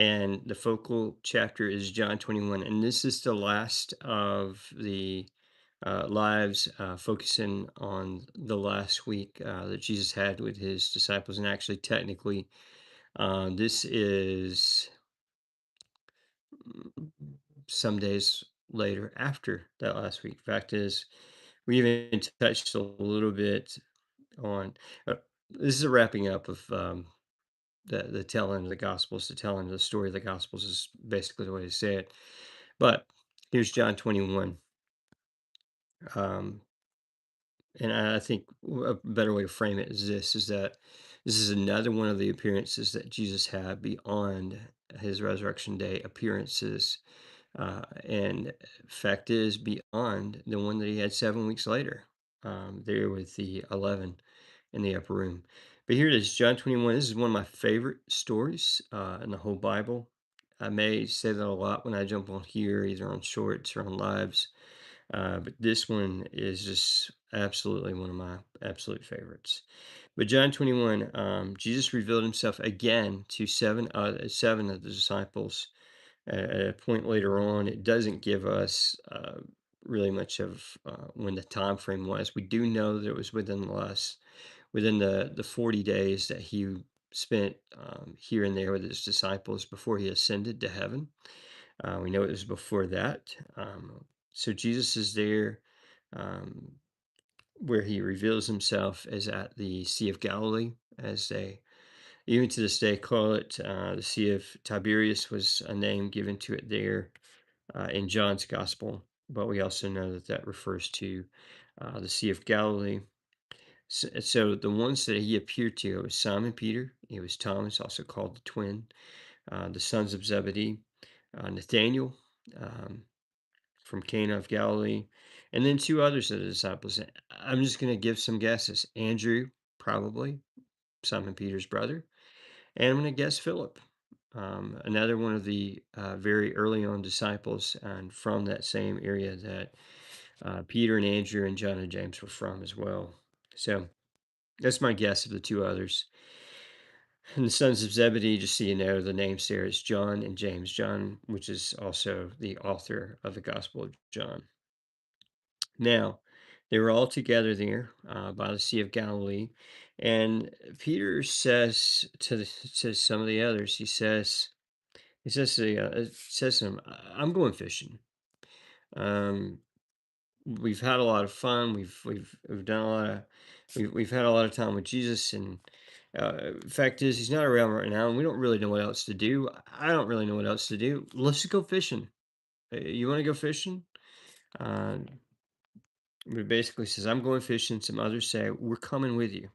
and the focal chapter is John 21. And this is the last of the lives, focusing on the last week that Jesus had with his disciples. And actually, technically, this is mm, some days later after that last week. Fact is, we even touched a little bit on this is a wrapping up of the telling of the Gospels, the telling of the story of the Gospels is basically the way to say it. But here's John 21. Um, and I think a better way to frame it is this is that this is another one of the appearances that Jesus had beyond his resurrection day appearances. And fact is, beyond the one that he had 7 weeks later, there with the 11 in the upper room. But here it is, John 21. This is one of my favorite stories in the whole Bible. I may say that a lot when I jump on here, either on shorts or on lives. But this one is just absolutely one of my absolute favorites. But John 21, Jesus revealed himself again to seven of the disciples at a point later on. It doesn't give us really much of when the time frame was. We do know that it was within the 40 days that he spent here and there with his disciples before he ascended to heaven. We know it was before that. So Jesus is there um, where he reveals himself is at the Sea of Galilee, as they even to this day call it. The Sea of Tiberias was a name given to it there in John's Gospel, but we also know that that refers to the Sea of Galilee. So the ones that he appeared to, it was Simon Peter, it was Thomas, also called the twin, the sons of Zebedee, Nathaniel um, from Cana of Galilee, and then two others of the disciples. I'm just going to give some guesses. Andrew, probably Simon Peter's brother, and I'm going to guess Philip, another one of the very early on disciples, and from that same area that Peter and Andrew and John and James were from as well. So that's my guess of the two others. And the sons of Zebedee, just so you know, the names there is John and James. John, which is also the author of the Gospel of John. Now, they were all together there by the Sea of Galilee, and Peter says to some of the others, he says to them, "I'm going fishing. Um, we've had a lot of fun. We've done a lot of we've had a lot of time with Jesus, and fact is, he's not around right now, and we don't really know what else to do. I don't really know what else to do. Let's just go fishing. You want to go fishing?" Uh, but basically says, "I'm going fishing." Some others say, "We're coming with you."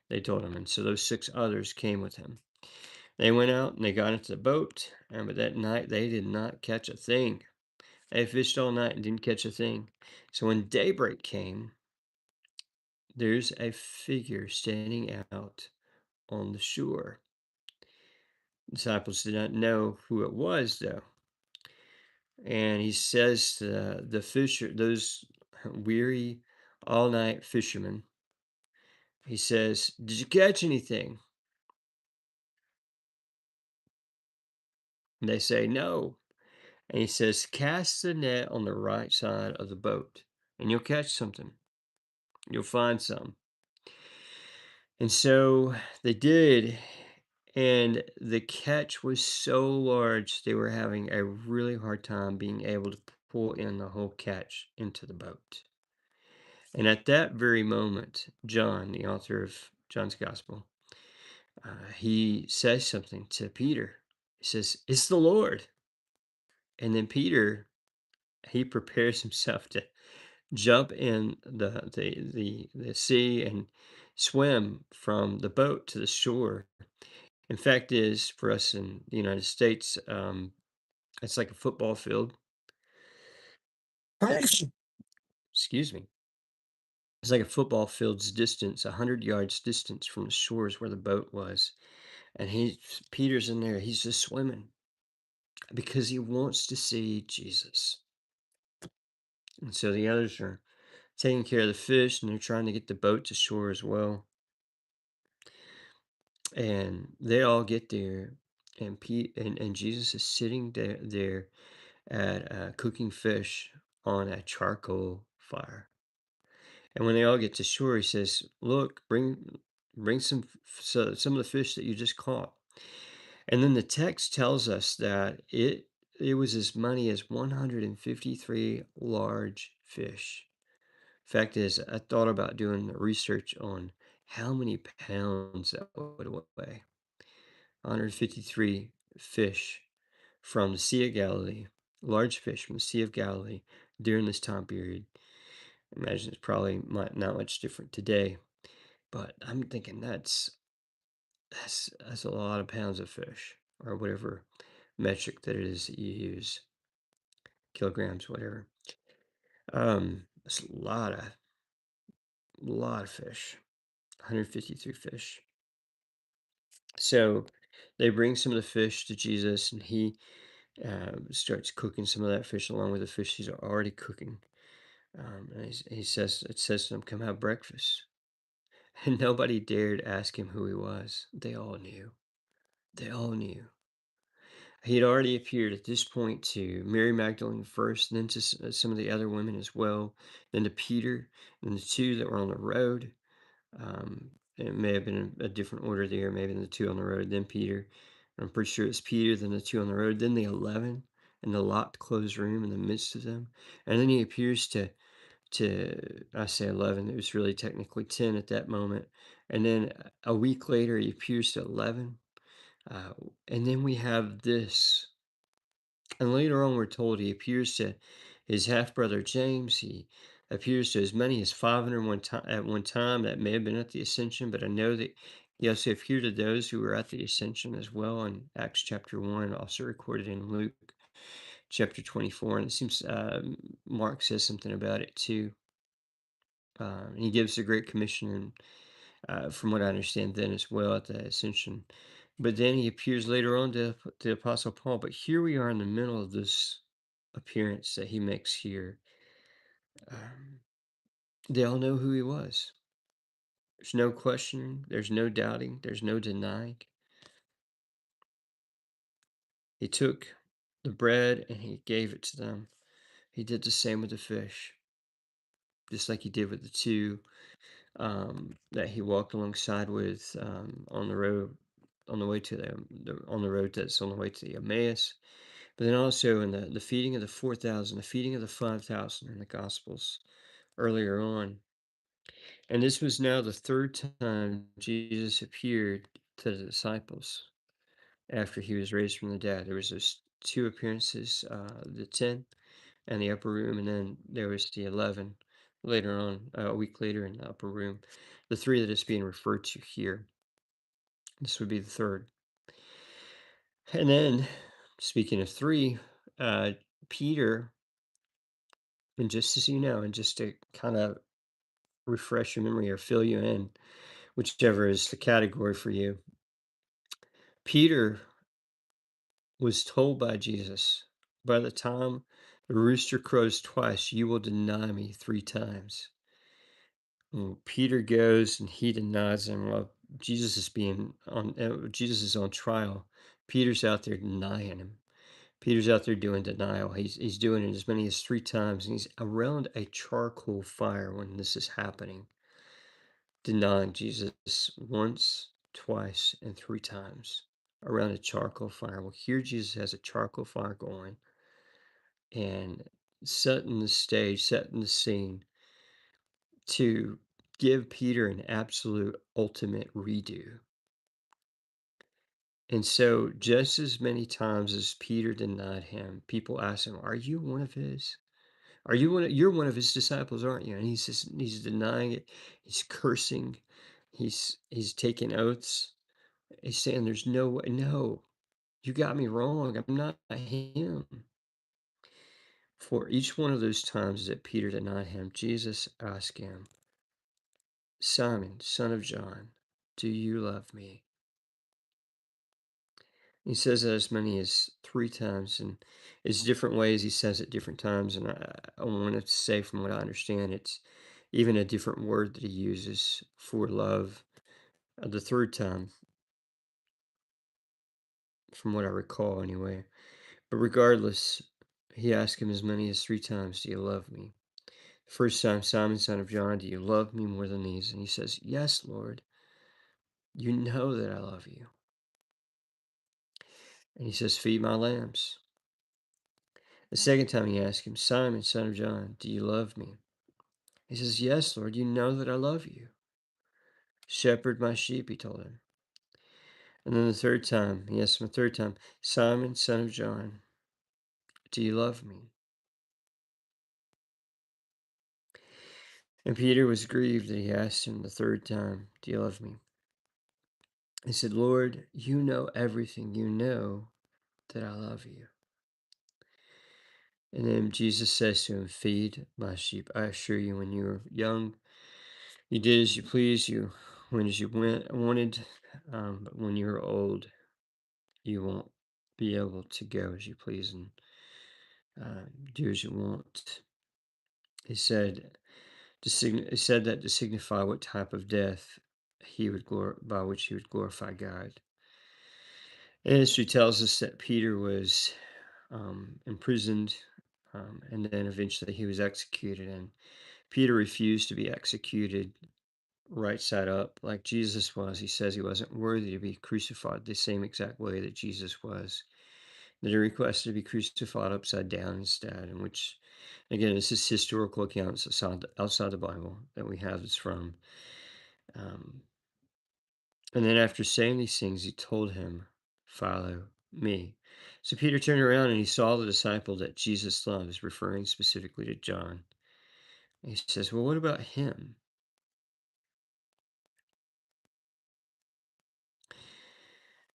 They told him, and so those six others came with him. They went out and they got into the boat, and but that night they did not catch a thing. They fished all night and didn't catch a thing. So when daybreak came, there's a figure standing out on the shore. Disciples did not know who it was, though. And he says to those weary all night fishermen, he says, "Did you catch anything?" And they say, "No." And he says, "Cast the net on the right side of the boat, and you'll catch something. You'll find some." And so they did. And the catch was so large, they were having a really hard time being able to pull in the whole catch into the boat. And at that very moment, John, the author of John's Gospel, he says something to Peter. He says, "It's the Lord." And then Peter, he prepares himself to jump in the sea and swim from the boat to the shore. In fact, is for us in the United States, it's like a football field. Excuse me. It's like a football field's distance, 100 yards distance from the shores where the boat was, and Peter's in there. He's just swimming because he wants to see Jesus. And so the others are taking care of the fish, and they're trying to get the boat to shore as well. And they all get there, and Jesus is sitting there at cooking fish on a charcoal fire. And when they all get to shore, he says, "Look, bring some of the fish that you just caught." And then the text tells us that it was as many as 153 large fish. Fact is, I thought about doing the research on how many pounds that would weigh. 153 fish from the Sea of Galilee, large fish from the Sea of Galilee during this time period. Imagine it's probably not much different today, but I'm thinking that's a lot of pounds of fish or whatever metric that it is that you use, kilograms, whatever. It's a lot of fish, 153 fish. So they bring some of the fish to Jesus, and he starts cooking some of that fish along with the fish he's already cooking. And he says, it says to them, "Come have breakfast." And nobody dared ask him who he was. They all knew. They all knew. He had already appeared at this point to Mary Magdalene first, and then to some of the other women as well, then to Peter, and the two that were on the road. It may have been a different order there, maybe the two on the road, then Peter. I'm pretty sure it's Peter, then the two on the road, then the 11 in the locked closed room in the midst of them. And then he appears to I say 11, it was really technically 10 at that moment. And then a week later, he appears to 11. Uh, and then we have this. And later on, we're told he appears to his half brother James. He appears to as many as 500 at one time. That may have been at the ascension, but I know that he also appeared to those who were at the ascension as well in Acts chapter 1, also recorded in Luke chapter 24. And it seems Mark says something about it too. He gives the Great Commission, and from what I understand, then as well at the ascension. But then he appears later on to the Apostle Paul. But here we are in the middle of this appearance that he makes here. Um, they all know who he was. There's no questioning, there's no doubting, there's no denying. He took the bread and he gave it to them. He did the same with the fish, just like he did with the two that he walked alongside with on the road, on the way to on the road that's on the way to the Emmaus. But then also in the feeding of the 4,000, the feeding of the 5,000 in the Gospels earlier on. And this was now the third time Jesus appeared to the disciples after he was raised from the dead. There was those two appearances, the 10 and the upper room, and then there was the 11 later on, a week later in the upper room. The three that is being referred to here. This would be the third. And then, speaking of three, uh, Peter, and just as you know, and just to kind of refresh your memory or fill you in, whichever is the category for you, Peter was told by Jesus, by the time the rooster crows twice, you will deny me three times. Peter goes and he denies him. Well, Jesus is on trial. Peter's out there denying him. Peter's out there doing denial. He's doing it as many as three times, and he's around a charcoal fire when this is happening, denying Jesus once, twice, and three times around a charcoal fire. Well, here Jesus has a charcoal fire going and setting the stage, setting the scene to give Peter an absolute ultimate redo. And so, just as many times as Peter denied him, people asked him, "Are you one of his? You're one of his disciples, aren't you?" And he's denying it. He's cursing. He's taking oaths. He's saying, "There's no way. No, you got me wrong. I'm not him." For each one of those times that Peter denied him, Jesus asked him, "Simon, son of John, do you love me?" He says it as many as three times, and it's different ways he says it different times. And I want to say, from what I understand, it's even a different word that he uses for love. The third time, from what I recall anyway. But regardless, he asked him as many as 3 times, "Do you love me?" First time, "Simon, son of John, do you love me more than these?" And he says, "Yes, Lord, you know that I love you." And he says, "Feed my lambs." The second time he asked him, "Simon, son of John, do you love me?" He says, "Yes, Lord, you know that I love you." "Shepherd my sheep," he told him. And then the third time, he asked him a third time, "Simon, son of John, do you love me?" And Peter was grieved that he asked him the third time, "Do you love me?" He said, "Lord, you know everything. You know that I love you." And then Jesus says to him, "Feed my sheep. I assure you, when you were young, you did as you pleased, you went as you wanted. But when you're old, you won't be able to go as you please and do as you want." He said, he said that to signify what type of death by which he would glorify God. And history tells us that Peter was imprisoned, and then eventually he was executed. And Peter refused to be executed right side up like Jesus was. He says he wasn't worthy to be crucified the same exact way that Jesus was. That he requested to be crucified upside down instead, in which, again, this is historical accounts outside the Bible that we have this from. Um, and then after saying these things, he told him, "Follow me." So Peter turned around and he saw the disciple that Jesus loves, referring specifically to John. And he says, "Well, what about him?"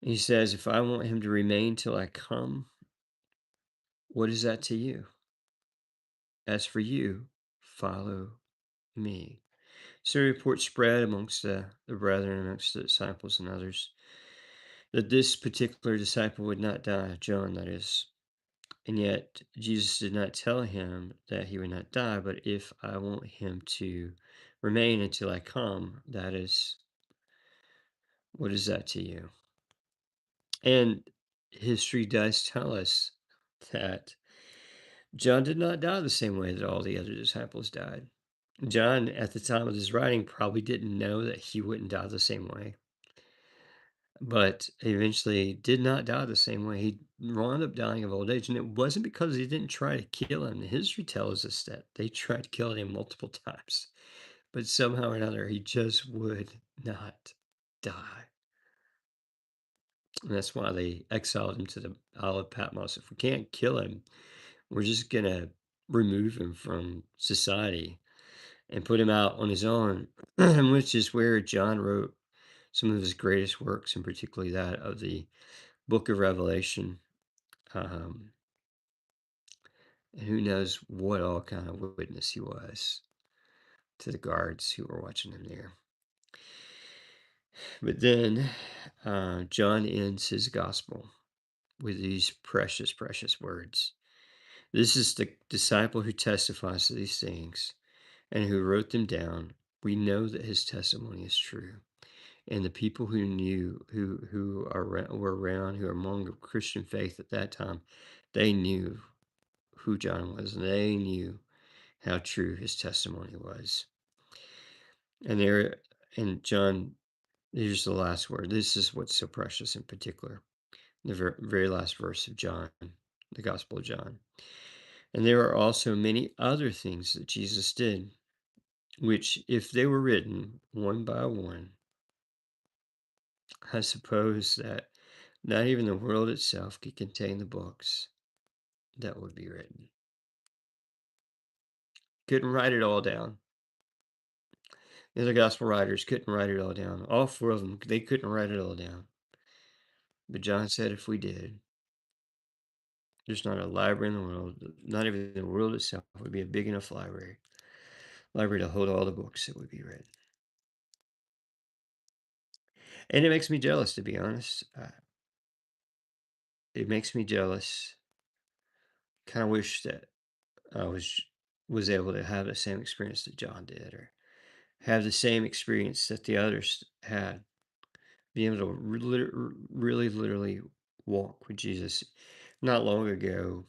He says, "If I want him to remain till I come, what is that to you? As for you, follow me." So a report spread amongst the brethren, amongst the disciples and others, that this particular disciple would not die, John, that is. And yet, Jesus did not tell him that he would not die, but if I want him to remain until I come, that is, what is that to you? And history does tell us that John did not die the same way that all the other disciples died. John, at the time of his writing, probably didn't know that he wouldn't die the same way, but eventually did not die the same way. He wound up dying of old age, and it wasn't because he didn't try to kill him. History tells us that they tried killing him multiple times, but somehow or another, he just would not die. And that's why they exiled him to the Isle of Patmos. If we can't kill him, we're just gonna remove him from society and put him out on his own, which is where John wrote some of his greatest works, and particularly that of the book of Revelation. Um, and who knows what all kind of witness he was to the guards who were watching him there. But then John ends his gospel with these precious, precious words. "This is the disciple who testifies to these things and who wrote them down. We know that his testimony is true." And the people who knew, were around, who are among the Christian faith at that time, they knew who John was, and they knew how true his testimony was. And there, and John, here's the last word. This is what's so precious in particular. The very last verse of John, the Gospel of John. "And there are also many other things that Jesus did, which, if they were written one by one, I suppose that not even the world itself could contain the books that would be written." Couldn't write it all down. The other gospel writers couldn't write it all down. All four of them, they couldn't write it all down. But John said if we did, there's not a library in the world, not even the world itself would be a big enough library to hold all the books that would be written. And it makes me jealous, to be honest. It makes me jealous. Kind of wish that I was able to have the same experience that John did, or have the same experience that the others had. Being able to really, literally walk with Jesus. Not long ago,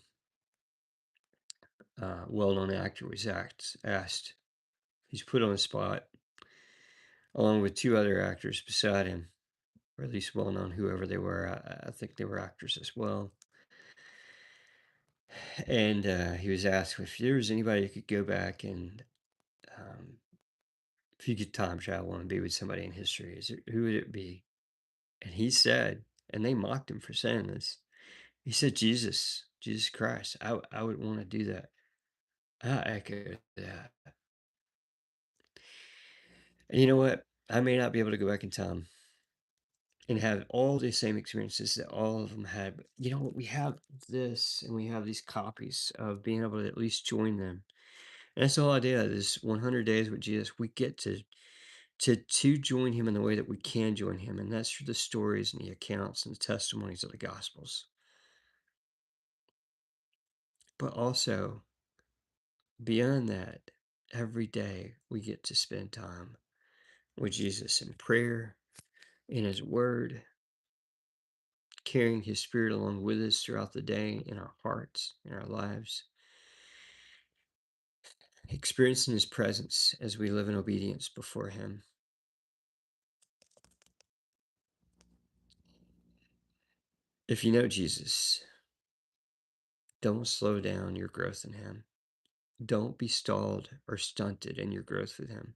well-known actor was asked. He's put on the spot along with two other actors beside him, or at least well-known, whoever they were. I think they were actors as well. And he was asked if there was anybody who could go back and, um, if you could time travel and be with somebody in history, who would it be? And he said, and they mocked him for saying this. He said, Jesus Christ. I would want to do that. I echo that. And you know what? I may not be able to go back in time and have all the same experiences that all of them had. But you know what? We have this, and we have these copies of being able to at least join them. And that's the whole idea of this 100 days with Jesus. We get to join him in the way that we can join him, and that's through the stories and the accounts and the testimonies of the Gospels. But also, beyond that, every day we get to spend time with Jesus in prayer, in his word, carrying his spirit along with us throughout the day in our hearts, in our lives, experiencing his presence as we live in obedience before him. If you know Jesus, don't slow down your growth in him. Don't be stalled or stunted in your growth with him,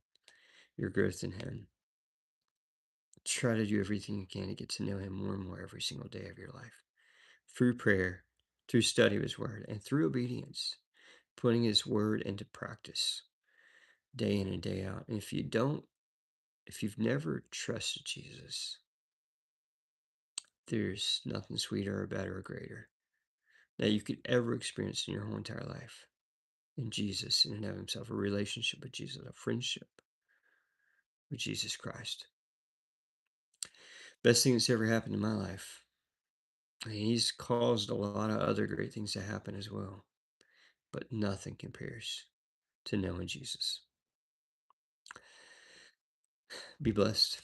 your growth in him. Try to do everything you can to get to know him more and more every single day of your life through prayer, through study of his word, and through obedience, putting his word into practice day in and day out. And if you've never trusted Jesus, there's nothing sweeter or better or greater that you could ever experience in your whole entire life in Jesus and in of himself, a relationship with Jesus, a friendship with Jesus Christ. Best thing that's ever happened in my life. And he's caused a lot of other great things to happen as well, but nothing compares to knowing Jesus. Be blessed.